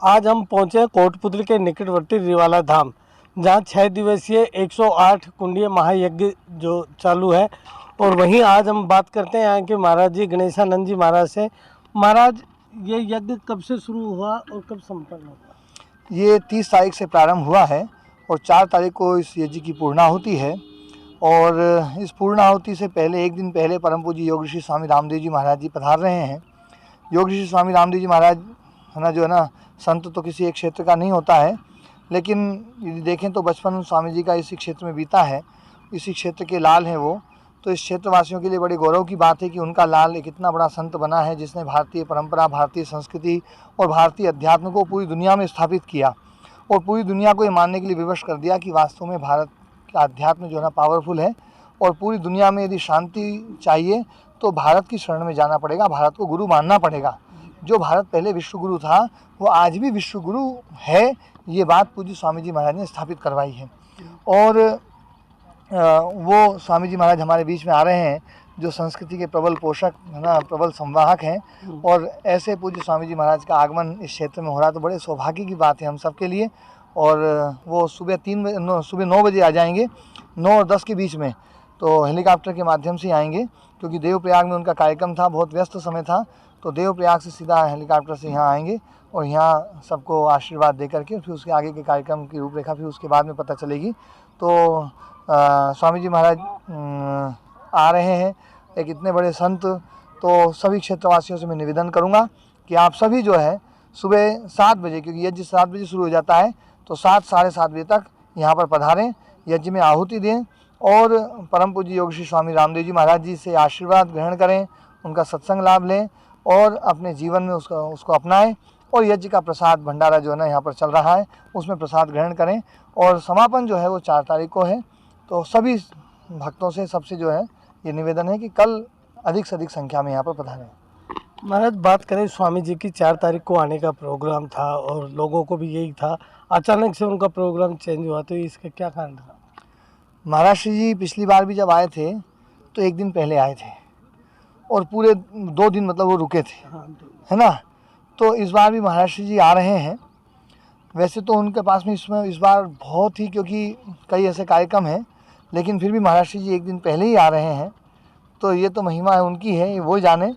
आज हम पहुंचे कोटपुतली के निकटवर्ती रिवाला धाम, जहां 6 दिवसीय 108 कुंडीय महायज्ञ जो चालू है। और वहीं आज हम बात करते हैं यहाँ के महाराज जी गणेशानंद जी महाराज से। महाराज, ये यज्ञ कब से शुरू हुआ और कब संपन्न हुआ? ये 30 तारीख से प्रारंभ हुआ है और 4 तारीख को इस यज्ञ की पूर्णाहुति है। और इस पूर्णाहुति से पहले एक दिन पहले परम पूज्य योग ऋषि स्वामी रामदेव जी महाराज जी पधार रहे हैं। योग ऋषि स्वामी रामदेव जी महाराज है ना, जो है ना, संत तो किसी एक क्षेत्र का नहीं होता है, लेकिन यदि देखें तो बचपन स्वामी जी का इसी क्षेत्र में बीता है, इसी क्षेत्र के लाल हैं वो। तो इस क्षेत्रवासियों के लिए बड़े गौरव की बात है कि उनका लाल एक इतना बड़ा संत बना है जिसने भारतीय परंपरा, भारतीय संस्कृति और भारतीय अध्यात्म को पूरी दुनिया में स्थापित किया और पूरी दुनिया को ये मानने के लिए विवश कर दिया कि वास्तव में भारत का अध्यात्म जो है ना पावरफुल है। और पूरी दुनिया में यदि शांति चाहिए तो भारत की शरण में जाना पड़ेगा, भारत को गुरु मानना पड़ेगा। जो भारत पहले विश्व गुरु था वो आज भी विश्व गुरु है, ये बात पूज्य स्वामी जी महाराज ने स्थापित करवाई है। और वो स्वामी जी महाराज हमारे बीच में आ रहे हैं जो संस्कृति के प्रबल पोषक है ना, प्रबल संवाहक हैं। और ऐसे पूज्य स्वामी जी महाराज का आगमन इस क्षेत्र में हो रहा तो बड़े सौभाग्य की बात है हम सब के लिए। और वो सुबह 9 बजे आ जाएंगे, 9 और 10 के बीच में। तो हेलीकॉप्टर के माध्यम से आएंगे क्योंकि देवप्रयाग में उनका कार्यक्रम था, बहुत व्यस्त समय था। तो देवप्रयाग से सीधा हेलीकॉप्टर से यहाँ आएंगे और यहाँ सबको आशीर्वाद दे करके फिर उसके आगे के कार्यक्रम की रूपरेखा फिर उसके बाद में पता चलेगी। तो स्वामी जी महाराज आ रहे हैं, एक इतने बड़े संत। तो सभी क्षेत्रवासियों से मैं निवेदन करूंगा कि आप सभी जो है सुबह 7 बजे, क्योंकि यज्ञ 7 बजे शुरू हो जाता है, तो 7 साढ़े 7 बजे तक यहाँ पर पधारें, यज्ञ में आहुति दें और परम पूज्य योग श्री स्वामी रामदेव जी महाराज जी से आशीर्वाद ग्रहण करें, उनका सत्संग लाभ लें और अपने जीवन में उसको अपनाएं। और यज्ञ का प्रसाद भंडारा जो है ना यहाँ पर चल रहा है उसमें प्रसाद ग्रहण करें। और समापन जो है वो 4 तारीख को है। तो सभी भक्तों से सबसे जो है ये निवेदन है कि कल अधिक से अधिक संख्या में यहाँ पर पधारें। महाराज, बात करें स्वामी जी की 4 तारीख को आने का प्रोग्राम था और लोगों को भी यही था, अचानक से उनका प्रोग्राम चेंज हुआ, तो इसका क्या कारण था? महाराष्ट्र जी पिछली बार भी जब आए थे तो एक दिन पहले आए थे और पूरे 2 दिन मतलब वो रुके थे, है ना। तो इस बार भी महाराष्ट्र जी आ रहे हैं। वैसे तो उनके पास में इस बार बहुत ही, क्योंकि कई ऐसे कार्यक्रम हैं, लेकिन फिर भी महाराष्ट्र जी एक दिन पहले ही आ रहे हैं। तो ये तो महिमा है उनकी है, वो जाने।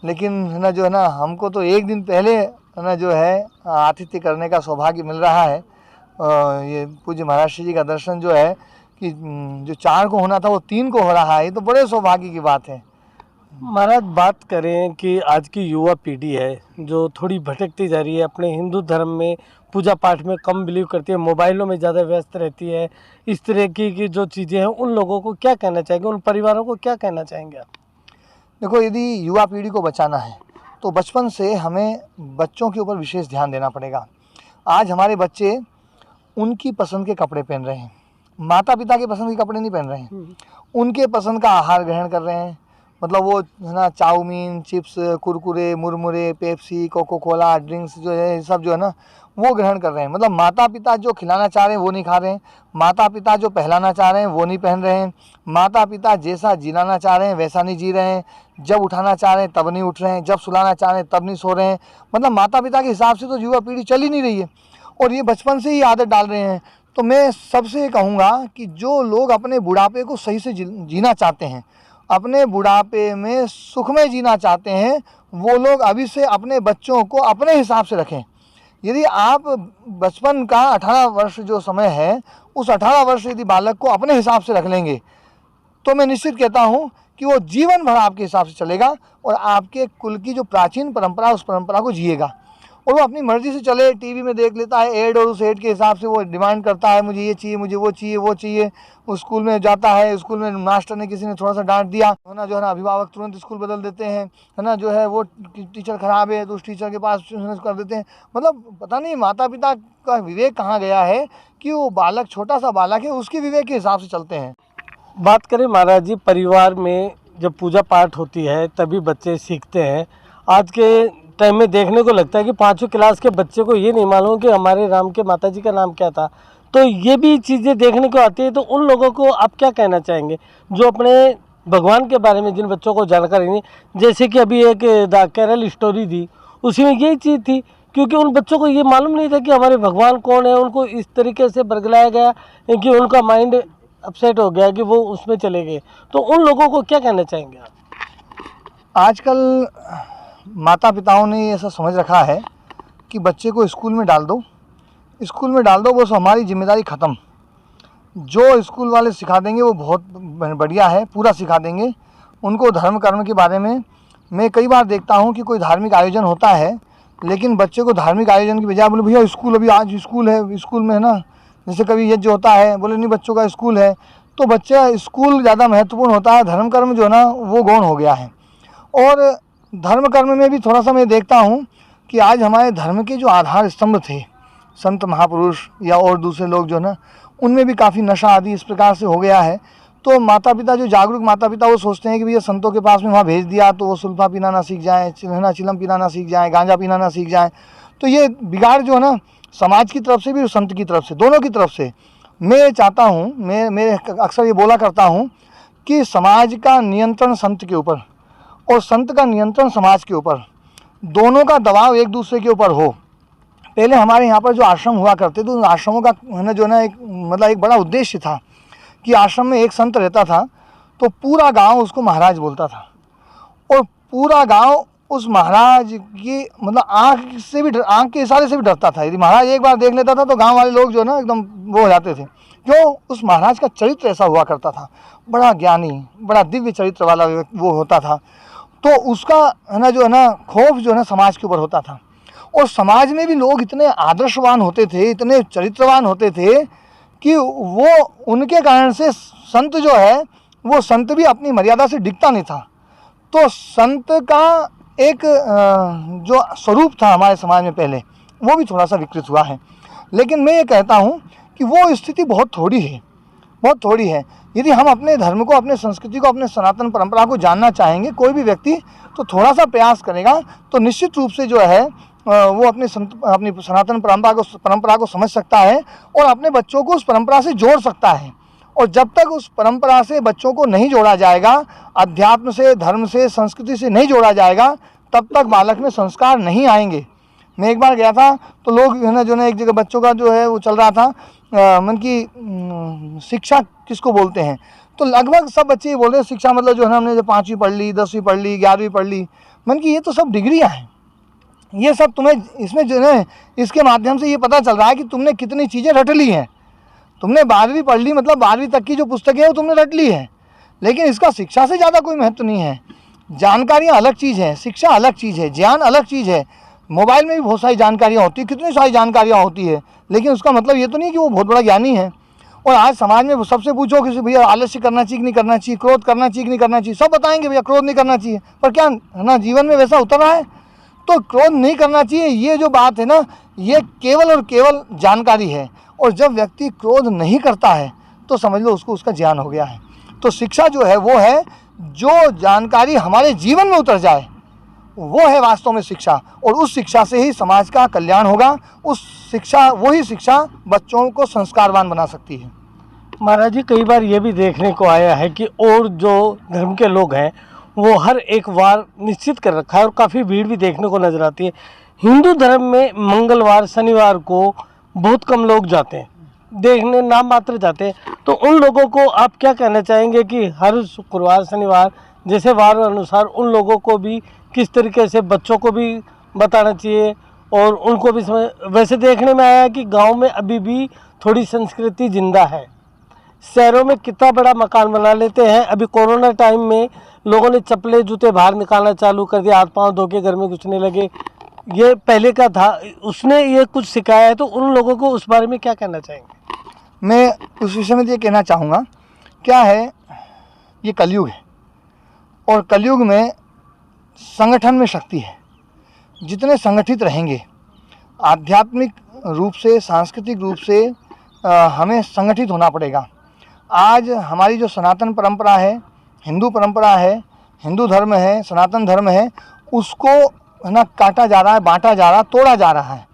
लेकिन है ना, जो है ना, हमको तो एक दिन पहले है ना जो है आतिथ्य करने का सौभाग्य मिल रहा है। ये पूज्य महाराष्ट्र जी का दर्शन जो है कि जो 4 को होना था वो 3 को हो रहा है, ये तो बड़े सौभाग्य की बात है। महाराज, बात करें कि आज की युवा पीढ़ी है जो थोड़ी भटकती जा रही है, अपने हिंदू धर्म में पूजा पाठ में कम बिलीव करती है, मोबाइलों में ज़्यादा व्यस्त रहती है, इस तरह की जो चीज़ें हैं, उन लोगों को क्या कहना चाहेंगे, उन परिवारों को क्या कहना चाहेंगे आप? देखो, यदि युवा पीढ़ी को बचाना है तो बचपन से हमें बच्चों के ऊपर विशेष ध्यान देना पड़ेगा। आज हमारे बच्चे उनकी पसंद के कपड़े पहन रहे हैं, माता पिता के पसंद के कपड़े नहीं पहन रहे हैं, उनके पसंद का आहार ग्रहण कर रहे हैं। मतलब वो है ना चाउमीन, चिप्स, कुरकुरे, मुरमुरे, पेप्सी, कोको कोला, ड्रिंक्स जो है ये सब जो है ना वो ग्रहण कर रहे हैं। मतलब माता पिता जो खिलाना चाह रहे हैं वो नहीं खा रहे हैं, माता पिता जो पहलाना चाह रहे हैं वो नहीं पहन रहे हैं, माता पिता जैसा जिलाना चाह रहे हैं वैसा नहीं जी रहे हैं, जब उठाना चाह रहे हैं तब नहीं उठ रहे हैं, जब सुलाना चाह रहे हैं तब नहीं सो रहे हैं। मतलब माता पिता के हिसाब से तो युवा पीढ़ी चल ही नहीं रही है और ये बचपन से ही आदत डाल रहे हैं। तो मैं सबसे कहूँगा कि जो लोग अपने बुढ़ापे को सही से जीना चाहते हैं, अपने बुढ़ापे में सुख में जीना चाहते हैं, वो लोग अभी से अपने बच्चों को अपने हिसाब से रखें। यदि आप बचपन का 18 वर्ष जो समय है उस 18 वर्ष यदि बालक को अपने हिसाब से रख लेंगे तो मैं निश्चित कहता हूँ कि वो जीवन भर आपके हिसाब से चलेगा और आपके कुल की जो प्राचीन परंपरा उस परंपरा को जिएगा। और वो अपनी मर्जी से चले, टीवी में देख लेता है ऐड और उस ऐड के हिसाब से वो डिमांड करता है, मुझे ये चाहिए, मुझे वो चाहिए, वो चाहिए। उस स्कूल में जाता है, स्कूल में मास्टर ने किसी ने थोड़ा सा डांट दिया है ना, जो है ना अभिभावक तुरंत स्कूल बदल देते हैं, है ना, जो है वो टीचर खराब है तो उस टीचर के पास कर देते हैं। मतलब पता नहीं माता पिता का विवेक कहाँ गया है कि वो बालक, छोटा सा बालक है, उसके विवेक के हिसाब से चलते हैं। बात करें महाराज जी, परिवार में जब पूजा पाठ होती है तभी बच्चे सीखते हैं। आज के टाइम में देखने को लगता है कि 5वीं क्लास के बच्चे को ये नहीं मालूम कि हमारे राम के माता जी का नाम क्या था। तो ये भी चीज़ें देखने को आती है, तो उन लोगों को आप क्या कहना चाहेंगे जो अपने भगवान के बारे में जिन बच्चों को जानकारी नहीं, जैसे कि अभी एक द केरल स्टोरी थी, उसी में यही चीज़ थी क्योंकि उन बच्चों को ये मालूम नहीं था कि हमारे भगवान कौन है। उनको इस तरीके से बरगलाया गया कि उनका माइंड अपसेट हो गया कि वो उसमें चले गए। तो उन लोगों को क्या कहना चाहेंगे आप? आजकल माता पिताओं ने ऐसा समझ रखा है कि बच्चे को स्कूल में डाल दो, स्कूल में डाल दो, बस हमारी जिम्मेदारी ख़त्म। जो स्कूल वाले सिखा देंगे वो बहुत बढ़िया है, पूरा सिखा देंगे। उनको धर्म कर्म के बारे में मैं कई बार देखता हूँ कि कोई धार्मिक आयोजन होता है, लेकिन बच्चे को धार्मिक आयोजन की बजाय बोले भैया स्कूल, अभी आज स्कूल है, स्कूल में है ना, जैसे कभी यज्ञ होता है, बोले नहीं बच्चों का स्कूल है। तो बच्चा स्कूल ज़्यादा महत्वपूर्ण होता है, धर्म कर्म जो है ना वो गौण हो गया है। और धर्म कर्म में भी थोड़ा सा मैं देखता हूँ कि आज हमारे धर्म के जो आधार स्तंभ थे, संत महापुरुष या और दूसरे लोग जो है ना, उनमें भी काफ़ी नशा आदि इस प्रकार से हो गया है। तो माता पिता, जो जागरूक माता पिता, वो सोचते हैं कि भैया संतों के पास में वहाँ भेज दिया तो वो सुल्फा पीना ना सीख जाएँ, चिलम पीना ना सीख जाएँ, गांजा पीना ना सीख जाएँ। तो ये बिगाड़ जो है ना समाज की तरफ से भी और संत की तरफ से, दोनों की तरफ से। मैं चाहता हूँ, मैं अक्सर ये बोला करता हूँ कि समाज का नियंत्रण संत के ऊपर और संत का नियंत्रण समाज के ऊपर, दोनों का दबाव एक दूसरे के ऊपर हो। पहले हमारे यहाँ पर जो आश्रम हुआ करते थे, उन आश्रमों का है ना जो ना एक बड़ा उद्देश्य था कि आश्रम में एक संत रहता था तो पूरा गांव उसको महाराज बोलता था, और पूरा गांव उस महाराज की आँख के इशारे से भी डरता था। यदि महाराज एक बार देख लेता था तो गांव वाले लोग जो ना एकदम वो हो जाते थे। क्यों? उस महाराज का चरित्र ऐसा हुआ करता था, बड़ा ज्ञानी, बड़ा दिव्य चरित्र वाला वो होता था। तो उसका है ना जो है ना खौफ जो है ना समाज के ऊपर होता था। और समाज में भी लोग इतने आदर्शवान होते थे, इतने चरित्रवान होते थे कि वो उनके कारण से संत जो है वो संत भी अपनी मर्यादा से डिगता नहीं था। तो संत का एक जो स्वरूप था हमारे समाज में पहले, वो भी थोड़ा सा विकृत हुआ है। लेकिन मैं ये कहता हूँ कि वो स्थिति बहुत थोड़ी है, बहुत थोड़ी है। यदि हम अपने धर्म को, अपने संस्कृति को, अपने सनातन परंपरा को जानना चाहेंगे, कोई भी व्यक्ति तो थोड़ा सा प्रयास करेगा तो निश्चित रूप से जो है वो अपनी सनातन परंपरा को समझ सकता है और अपने बच्चों को उस परंपरा से जोड़ सकता है। और जब तक उस परंपरा से बच्चों को नहीं जोड़ा जाएगा, अध्यात्म से, धर्म से, संस्कृति से नहीं जोड़ा जाएगा, तब तक बालक में संस्कार नहीं आएंगे। मैं एक बार गया था तो लोग है ना जो ना एक जगह बच्चों का जो है वो चल रहा था मन की शिक्षा किसको बोलते हैं, तो लगभग सब बच्चे ये बोल रहे हैं शिक्षा मतलब जो है ना हमने जो 5वीं पढ़ ली, 10वीं पढ़ ली, 11वीं पढ़ ली। मन की ये तो सब डिग्रियां हैं, ये सब तुम्हें इसमें जो है इसके माध्यम से ये पता चल रहा है कि तुमने कितनी चीज़ें रट ली हैं। तुमने 12वीं पढ़ ली मतलब 12वीं तक की जो पुस्तकें हैं वो तुमने रट ली है, लेकिन इसका शिक्षा से ज़्यादा कोई महत्व नहीं है। जानकारियाँ अलग चीज़ है, शिक्षा अलग चीज़ है, ज्ञान अलग चीज़ है। मोबाइल में भी बहुत सारी जानकारियाँ होती है, कितनी सारी जानकारियाँ होती है, लेकिन उसका मतलब ये तो नहीं कि वो बहुत बड़ा ज्ञानी है। और आज समाज में सबसे पूछो कि भैया आलस्य करना चाहिए कि नहीं करना चाहिए, क्रोध करना चाहिए कि नहीं करना चाहिए, सब बताएंगे भैया क्रोध नहीं करना चाहिए। पर क्या है ना जीवन में वैसा उतर रहा है? तो क्रोध नहीं करना चाहिए ये जो बात है ना, ये केवल और केवल जानकारी है। और जब व्यक्ति क्रोध नहीं करता है तो समझ लो उसको उसका ज्ञान हो गया है। तो शिक्षा जो है वो है जो जानकारी हमारे जीवन में उतर जाए, वो है वास्तव में शिक्षा। और उस शिक्षा से ही समाज का कल्याण होगा। वही शिक्षा बच्चों को संस्कारवान बना सकती है। महाराज जी, कई बार ये भी देखने को आया है कि और जो धर्म के लोग हैं वो हर एक वार निश्चित कर रखा है और काफ़ी भीड़ भी देखने को नज़र आती है। हिंदू धर्म में मंगलवार, शनिवार को बहुत कम लोग जाते हैं, देखने नाम मात्र जाते हैं। तो उन लोगों को आप क्या कहना चाहेंगे कि हर शुक्रवार, शनिवार जैसे वार अनुसार उन लोगों को भी किस तरीके से बच्चों को भी बताना चाहिए और उनको भी वैसे देखने में आया है कि गांव में अभी भी थोड़ी संस्कृति जिंदा है। शहरों में कितना बड़ा मकान बना लेते हैं। अभी कोरोना टाइम में लोगों ने चप्पलें जूते बाहर निकालना चालू कर दिया, हाथ पांव धो के घर में घुसने लगे। ये पहले का था, उसने ये कुछ सिखाया है, तो उन लोगों को उस बारे में क्या कहना चाहेंगे? मैं उस विषय में ये कहना चाहूँगा, क्या है ये कलयुग है और कलयुग में संगठन में शक्ति है। जितने संगठित रहेंगे आध्यात्मिक रूप से, सांस्कृतिक रूप से हमें संगठित होना पड़ेगा। आज हमारी जो सनातन परंपरा है, हिंदू परंपरा है, हिंदू धर्म है, सनातन धर्म है, उसको है ना काटा जा रहा है, बांटा जा रहा है, तोड़ा जा रहा है।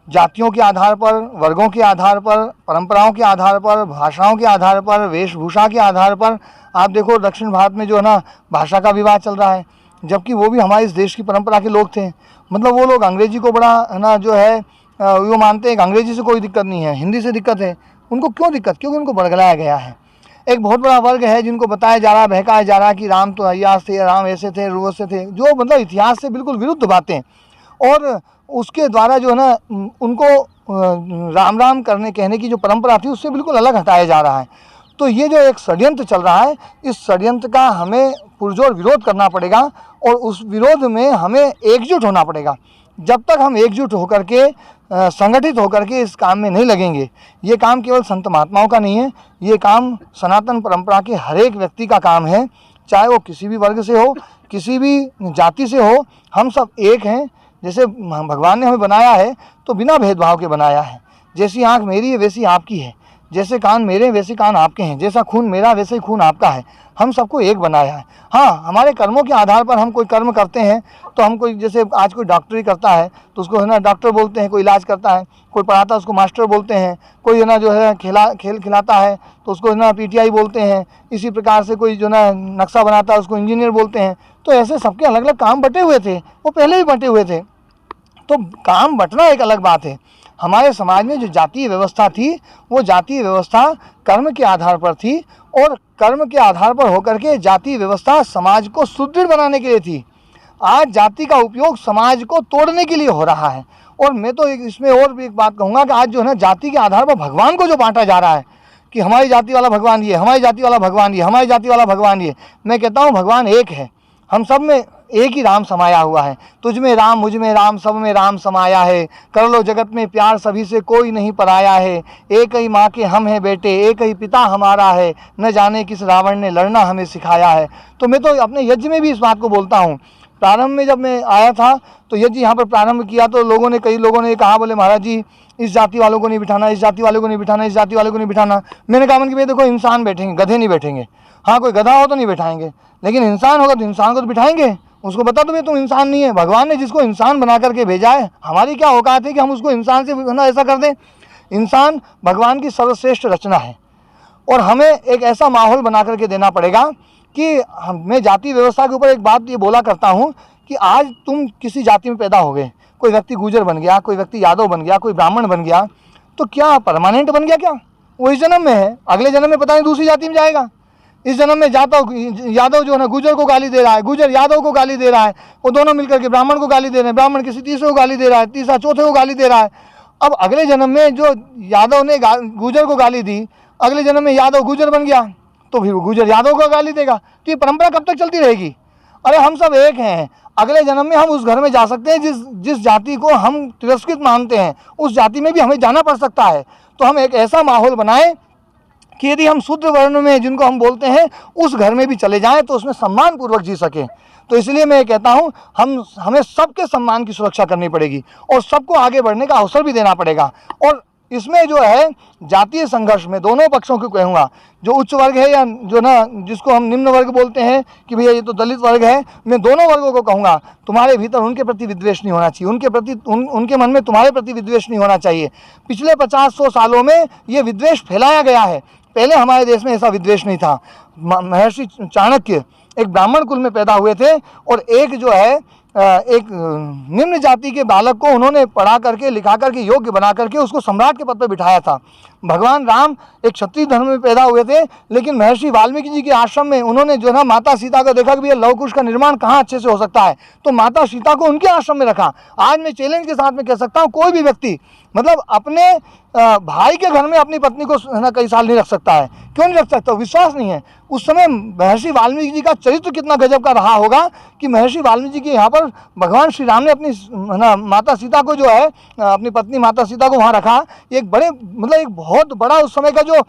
जातियों के आधार पर, वर्गों के आधार पर, परंपराओं के आधार पर, भाषाओं के आधार पर, वेशभूषा के आधार पर। आप देखो दक्षिण भारत में जो है ना भाषा का विवाद चल रहा है, जबकि वो भी हमारे इस देश की परंपरा के लोग थे। मतलब वो लोग अंग्रेजी को बड़ा है ना जो है वो मानते हैं कि अंग्रेजी से कोई दिक्कत नहीं है, हिंदी से दिक्कत है। उनको क्यों दिक्कत? क्योंकि उनको बरगलाया गया है। एक बहुत बड़ा वर्ग है जिनको बताया जा रहा है, बहकाया जा रहा है कि राम तो अय्याज थे, राम ऐसे थे, वैसे थे, जो मतलब इतिहास से बिल्कुल विरुद्ध बातें, और उसके द्वारा जो है ना उनको राम राम कहने की जो परंपरा थी उससे बिल्कुल अलग हटाया जा रहा है। तो ये जो एक षड्यंत्र चल रहा है, इस षड्यंत्र का हमें पुरजोर विरोध करना पड़ेगा और उस विरोध में हमें एकजुट होना पड़ेगा। जब तक हम एकजुट होकर के संगठित होकर के इस काम में नहीं लगेंगे, ये काम केवल संत महात्माओं का नहीं है, ये काम सनातन परंपरा के हर एक व्यक्ति का काम है, चाहे वो किसी भी वर्ग से हो, किसी भी जाति से हो, हम सब एक हैं। जैसे भगवान ने हमें बनाया है तो बिना भेदभाव के बनाया है। जैसी आँख मेरी है वैसी आपकी है, जैसे कान मेरे वैसे कान आपके हैं, जैसा खून मेरा वैसे ही खून आपका है। हम सबको एक बनाया है। हाँ, हमारे कर्मों के आधार पर हम कोई कर्म करते हैं तो हम कोई, जैसे आज कोई डॉक्टरी करता है तो उसको है ना डॉक्टर बोलते हैं, कोई इलाज करता है, कोई पढ़ाता है उसको मास्टर बोलते हैं, कोई है ना जो है खेल खिलाता है तो उसको है ना पीटीआई बोलते हैं। इसी प्रकार से कोई जो ना नक्शा बनाता है उसको इंजीनियर बोलते हैं। तो ऐसे सबके अलग अलग काम बटे हुए थे, वो पहले भी बटे हुए थे। तो काम बंटना एक अलग बात है। हमारे समाज में जो जातीय व्यवस्था थी वो जातीय व्यवस्था कर्म के आधार पर थी, और कर्म के आधार पर होकर के जातीय व्यवस्था समाज को सुदृढ़ बनाने के लिए थी। आज जाति का उपयोग समाज को तोड़ने के लिए हो रहा है। और मैं तो इसमें और भी एक बात कहूँगा कि आज जो है ना जाति के आधार पर भगवान को जो बांटा जा रहा है कि हमारी जाति वाला भगवान ये, हमारी जाति वाला भगवान ये, हमारी जाति वाला भगवान ये। मैं कहता हूँ भगवान एक है, हम सब में एक ही राम समाया हुआ है। तुझ में राम, मुझ में राम, सब में राम समाया है। कर लो जगत में प्यार, सभी से कोई नहीं पराया है। एक ही माँ के हम हैं बेटे, एक ही पिता हमारा है। न जाने किस रावण ने लड़ना हमें सिखाया है। तो मैं तो अपने यज्ञ में भी इस बात को बोलता हूँ। प्रारंभ में जब मैं आया था तो यज्ञ यहाँ पर प्रारंभ किया तो कई लोगों ने कहा, बोले महाराज जी इस जाति वालों को नहीं बिठाना, इस जाति वालों को नहीं बिठाना, इस जाति वालों को नहीं बिठाना। मैंने कहा कि भाई देखो, इंसान बैठेंगे, गधे नहीं बैठेंगे। हाँ, कोई गधा हो तो नहीं बैठाएंगे, लेकिन इंसान होगा तो इंसान को तो बिठाएंगे। उसको बता दो भाई तुम इंसान नहीं है। भगवान ने जिसको इंसान बना करके भेजा है, हमारी क्या औकात है कि हम उसको इंसान से ना ऐसा कर दें। इंसान भगवान की सर्वश्रेष्ठ रचना है, और हमें एक ऐसा माहौल बना करके देना पड़ेगा कि मैं जाति व्यवस्था के ऊपर एक बात ये बोला करता हूँ कि आज तुम किसी जाति में पैदा हो गए, कोई व्यक्ति गुर्जर बन गया, कोई व्यक्ति यादव बन गया, कोई ब्राह्मण बन गया, तो क्या परमानेंट बन गया? क्या वो इस जन्म में है, अगले जन्म में पता नहीं दूसरी जाति में जाएगा। इस जन्म में यादव जो है ना गुर्जर को गाली दे रहा है, गुर्जर यादव को गाली दे रहा है, वो दोनों मिलकर के ब्राह्मण को गाली दे रहे हैं, ब्राह्मण किसी तीसरे को गाली दे रहा है, तीसरा चौथे को गाली दे रहा है। अब अगले जन्म में जो यादव ने गुर्जर को गाली दी, अगले जन्म में यादव गुर्जर बन गया तो फिर गुर्जर यादव को गाली देगा। तो ये परंपरा कब तक चलती रहेगी? अरे हम सब एक हैं। अगले जन्म में हम उस घर में जा सकते हैं जिस जाति को हम तिरस्कृत मानते हैं, उस जाति में भी हमें जाना पड़ सकता है। तो हम एक ऐसा माहौल बनाएं कि यदि हम शूद्र वर्ण में जिनको हम बोलते हैं उस घर में भी चले जाएं तो उसमें सम्मान पूर्वक जी सकें। तो इसलिए मैं कहता हूं हमें सबके सम्मान की सुरक्षा करनी पड़ेगी और सबको आगे बढ़ने का अवसर भी देना पड़ेगा। और इसमें जो है जातीय संघर्ष में दोनों पक्षों को कहूँगा, जो उच्च वर्ग है या जो ना जिसको हम निम्न वर्ग बोलते हैं कि भैया ये तो दलित वर्ग है, मैं दोनों वर्गों को कहूँगा तुम्हारे भीतर उनके प्रति विद्वेष नहीं होना चाहिए, उनके प्रति उनके मन में तुम्हारे प्रति विद्वेष नहीं होना चाहिए। पिछले 50-100 सालों में ये विद्वेष फैलाया गया है। पहले हमारे देश में ऐसा विद्वेष नहीं था। महर्षि चाणक्य एक ब्राह्मण कुल में पैदा हुए थे और एक जो है एक निम्न जाति के बालक को उन्होंने पढ़ा करके लिखा करके योग्य बना करके उसको सम्राट के पद पर बिठाया था। भगवान राम एक क्षत्रिय धर्म में पैदा हुए थे, लेकिन महर्षि वाल्मीकि जी के आश्रम में उन्होंने जो है माता सीता को देखा कि भैया लव कुश का निर्माण कहाँ अच्छे से हो सकता है, तो माता सीता को उनके आश्रम में रखा। आज मैं चैलेंज के साथ में कह सकता हूँ कोई भी व्यक्ति मतलब अपने भाई के घर में अपनी पत्नी को है ना कई साल नहीं रख सकता है। क्यों नहीं रख सकता? विश्वास नहीं है। उस समय महर्षि वाल्मीकि जी का चरित्र कितना गजब का रहा होगा कि महर्षि वाल्मीकि जी के यहाँ पर भगवान श्री राम ने अपनी ना माता सीता को जो है अपनी पत्नी माता सीता को वहाँ रखा। एक बड़े मतलब एक बहुत बड़ा उस समय का जो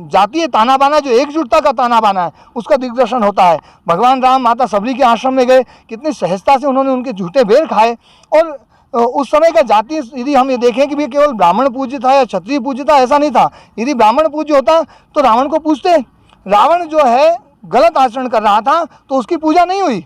जातीय ताना बाना, जो एकजुटता का ताना बाना है, उसका दिग्दर्शन होता है। भगवान राम माता सबरी के आश्रम में गए, कितनी सहजता से उन्होंने उनके झूठे बेर खाए। और उस समय का जाति यदि हम ये देखें कि भी केवल ब्राह्मण पूज्य था या क्षत्रिय पूज्य था, ऐसा नहीं था। यदि ब्राह्मण पूज्य होता तो रावण को पूजते। रावण जो है गलत आचरण कर रहा था तो उसकी पूजा नहीं हुई।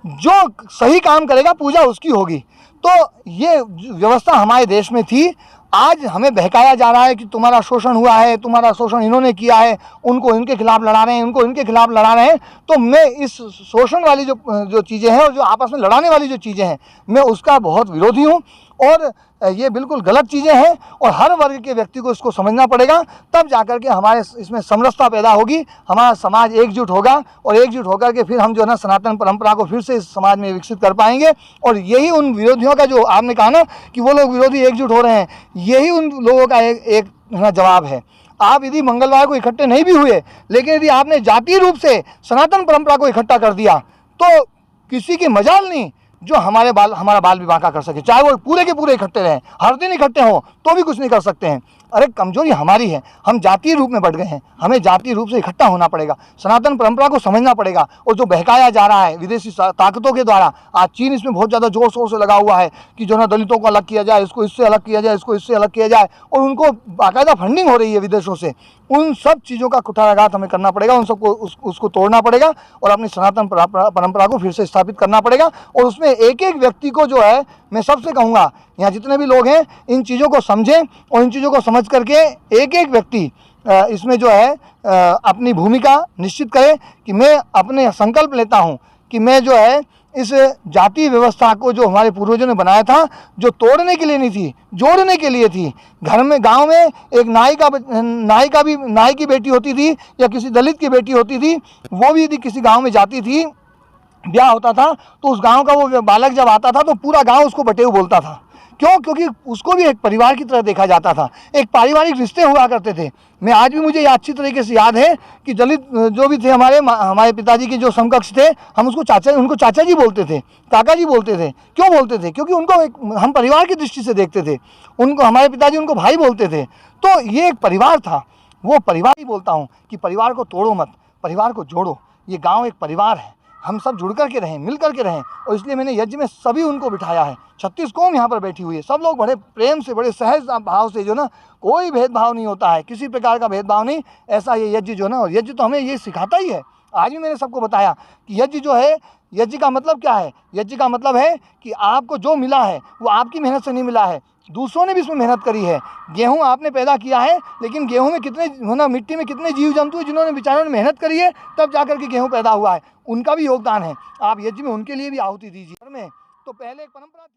जो सही काम करेगा पूजा उसकी होगी। तो ये व्यवस्था हमारे देश में थी। आज हमें बहकाया जा रहा है कि तुम्हारा शोषण हुआ है, तुम्हारा शोषण इन्होंने किया है, उनको इनके खिलाफ लड़ा रहे हैं, उनको इनके खिलाफ लड़ा रहे हैं। तो मैं इस शोषण वाली जो चीज़ें हैं और जो आपस में लड़ाने वाली जो चीज़ें हैं, मैं उसका बहुत विरोधी हूँ। और ये बिल्कुल गलत चीज़ें हैं और हर वर्ग के व्यक्ति को इसको समझना पड़ेगा, तब जाकर के हमारे इसमें समरसता पैदा होगी, हमारा समाज एकजुट होगा और एकजुट होकर के फिर हम जो है ना सनातन परंपरा को फिर से इस समाज में विकसित कर पाएंगे। और यही उन विरोधियों का, जो आपने कहा ना कि वो लोग विरोधी एकजुट हो रहे हैं, यही उन लोगों का एक जवाब है। आप यदि मंगलवार को इकट्ठे नहीं भी हुए, लेकिन यदि आपने जातीय रूप से सनातन परंपरा को इकट्ठा कर दिया, तो किसी की मजाल नहीं जो हमारा बाल विवाह कर सके, चाहे वो पूरे के पूरे इकट्ठे रहें, हर दिन इकट्ठे हों, तो भी कुछ नहीं कर सकते हैं। अरे कमजोरी हमारी है, हम जातीय रूप में बढ़ गए हैं, हमें जातीय रूप से इकट्ठा होना पड़ेगा, सनातन परंपरा को समझना पड़ेगा। और जो बहकाया जा रहा है विदेशी ताकतों के द्वारा, आज चीन इसमें बहुत ज़्यादा जोर शोर से लगा हुआ है कि जो ना दलितों को अलग किया जाए, इसको इससे अलग किया जाए, इसको इससे अलग किया जाए, और उनको बाकायदा फंडिंग हो रही है विदेशों से। उन सब चीज़ों का कुठाराघात हमें करना पड़ेगा, उन सबको उसको तोड़ना पड़ेगा और अपनी सनातन परंपरा को फिर से स्थापित करना पड़ेगा। और उसमें एक एक व्यक्ति को जो है, मैं सबसे कहूँगा, यहाँ जितने भी लोग हैं इन चीज़ों को समझें और इन चीज़ों को समझ करके एक एक व्यक्ति इसमें जो है अपनी भूमिका निश्चित करे कि मैं अपने संकल्प लेता हूँ कि मैं जो है इस जाति व्यवस्था को जो हमारे पूर्वजों ने बनाया था, जो तोड़ने के लिए नहीं थी, जोड़ने के लिए थी। घर में, गांव में एक नाई की बेटी होती थी या किसी दलित की बेटी होती थी, वो भी यदि किसी गांव में जाती थी, ब्याह होता था, तो उस गांव का वो बालक जब आता था तो पूरा गांव उसको बटेऊ बोलता था। क्यों? क्योंकि उसको भी एक परिवार की तरह देखा जाता था, एक पारिवारिक रिश्ते हुआ करते थे। मैं आज भी, मुझे अच्छी तरीके से याद है कि दलित जो भी थे हमारे पिताजी के जो समकक्ष थे, हम उनको चाचा जी बोलते थे, काका जी बोलते थे। क्यों बोलते थे? क्योंकि उनको हम परिवार की दृष्टि से देखते थे। उनको हमारे पिताजी उनको भाई बोलते थे। तो ये एक परिवार था, वो परिवार ही बोलता हूँ कि परिवार को तोड़ो मत, परिवार को जोड़ो। ये गाँव एक परिवार है, हम सब जुड़ कर के रहें, मिल कर के रहें। और इसलिए मैंने यज्ञ में सभी उनको बिठाया है। 36 कौम यहाँ पर बैठी हुई है, सब लोग बड़े प्रेम से, बड़े सहज भाव से, जो ना कोई भेदभाव नहीं होता है, किसी प्रकार का भेदभाव नहीं। ऐसा ये यज्ञ जो ना, और यज्ञ तो हमें ये सिखाता ही है। आज भी मैंने सबको बताया कि यज्ञ जो है, यज्ञ का मतलब क्या है? यज्ञ का मतलब है कि आपको जो मिला है वो आपकी मेहनत से नहीं मिला है, दूसरों ने भी इसमें मेहनत करी है। गेहूं आपने पैदा किया है, लेकिन गेहूं में कितने मिट्टी में कितने जीव जंतु जिन्होंने बेचारों ने मेहनत करी है, तब जाकर के गेहूं पैदा हुआ है, उनका भी योगदान है। आप यज्ञ में उनके लिए भी आहुति दीजिए। में तो पहले एक परंपरा थी।